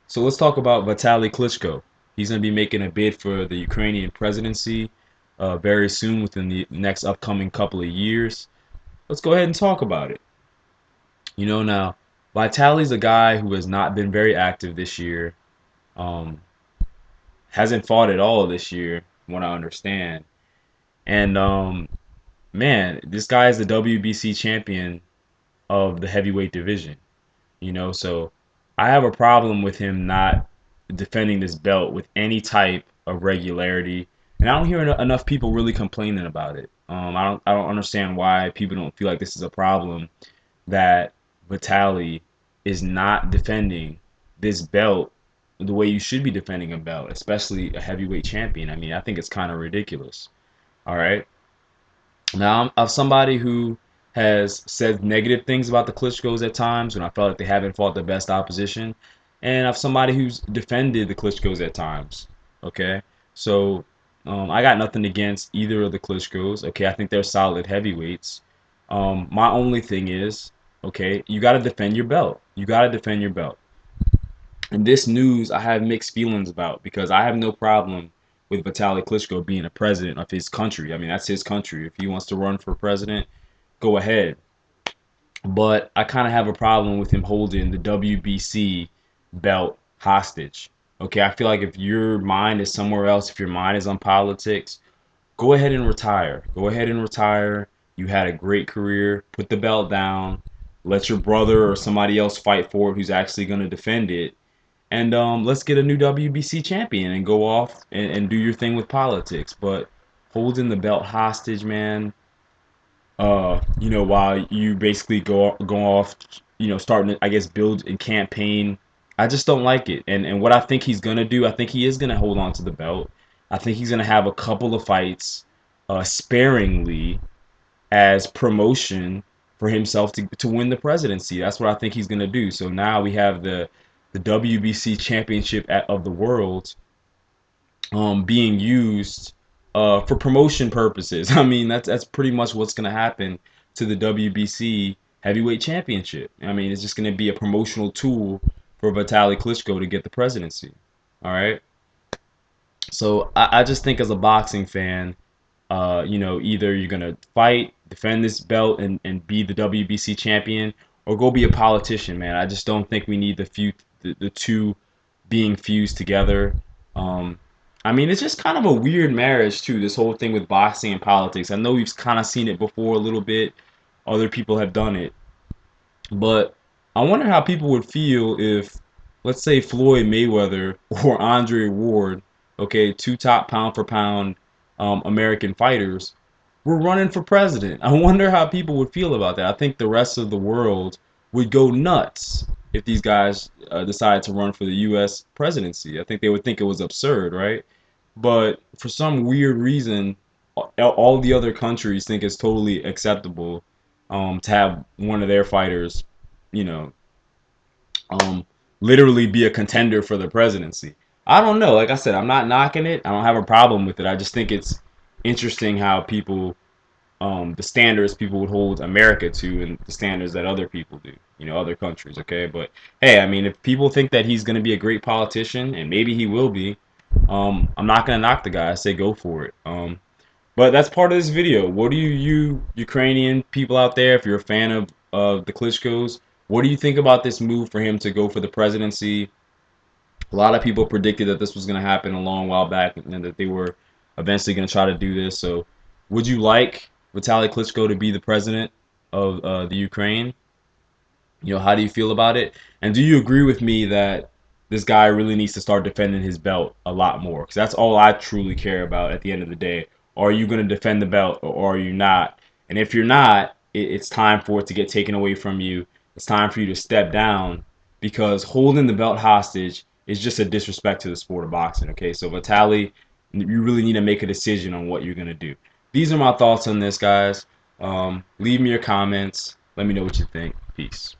So let's talk about Vitali Klitschko. He's going to be making a bid for the Ukrainian presidency very soon, within the next upcoming couple of years. Let's go ahead and talk about it. Now, Vitali's a guy who has not been very active this year. Um, hasn't fought at all this year, from what I understand. And man, this guy is the WBC champion of the heavyweight division. So I have a problem with him not defending this belt with any type of regularity, and I don't hear enough people really complaining about it. I don't understand why people don't feel like this is a problem, that Vitali is not defending this belt the way you should be defending a belt, especially a heavyweight champion. I mean, I think it's kind of ridiculous. All right. Now, I'm of somebody who has said negative things about the Klitschko's at times when I felt like they haven't fought the best opposition, and of somebody who's defended the Klitschko's at times. Okay, so I got nothing against either of the Klitschko's. Okay, I think they're solid heavyweights. My only thing is, okay, you got to defend your belt. You got to defend your belt. And this news I have mixed feelings about, because I have no problem with Vitali Klitschko being a president of his country. I mean, that's his country. If he wants to run for president, go ahead. But I kind of have a problem with him holding the WBC belt hostage. Okay, I feel like if your mind is somewhere else, if your mind is on politics, go ahead and retire. Go ahead and retire. You had a great career. Put the belt down. Let your brother or somebody else fight for it who's actually going to defend it. And let's get a new WBC champion and go off and do your thing with politics. But holding the belt hostage, man, while you basically go off, starting to, I guess, build and campaign. I just don't like it. And what I think he's gonna do, I think he is gonna hold on to the belt. I think he's gonna have a couple of fights, sparingly, as promotion for himself to win the presidency. That's what I think he's gonna do. So now we have the WBC championship of the world being used for promotion purposes. I mean, that's pretty much what's going to happen to the WBC heavyweight championship. I mean, it's just going to be a promotional tool for Vitali Klitschko to get the presidency. All right. So I just think, as a boxing fan, either you're going to fight, defend this belt, and be the WBC champion, or go be a politician, man. I just don't think we need the two being fused together. Um, I mean, it's just kind of a weird marriage too, this whole thing with boxing and politics. I know we've kind of seen it before a little bit. Other people have done it. But I wonder how people would feel if, let's say, Floyd Mayweather or Andre Ward, okay, two top pound for pound American fighters, were running for president. I wonder how people would feel about that. I think the rest of the world would go nuts if these guys decided to run for the U.S. presidency. I think they would think it was absurd, right? But for some weird reason, all the other countries think it's totally acceptable to have one of their fighters, you know, um, literally be a contender for the presidency. I don't know. Like I said, I'm not knocking it. I don't have a problem with it. I just think it's interesting how people, the standards people would hold America to, and the standards that other people do, other countries. Okay, but hey, I mean, if people think that he's going to be a great politician, and maybe he will be, I'm not going to knock the guy. I say go for it. But that's part of this video. What do you Ukrainian people out there, if you're a fan of the Klitschko's, what do you think about this move for him to go for the presidency? A lot of people predicted that this was going to happen a long while back, and that they were eventually going to try to do this. So, would you like Vitali Klitschko to be the president of the Ukraine? How do you feel about it? And do you agree with me that this guy really needs to start defending his belt a lot more? Because that's all I truly care about at the end of the day. Are you going to defend the belt, or are you not? And if you're not, it's time for it to get taken away from you. It's time for you to step down, because holding the belt hostage is just a disrespect to the sport of boxing. Okay, so Vitali, you really need to make a decision on what you're going to do. These are my thoughts on this, guys. Leave me your comments. Let me know what you think. Peace.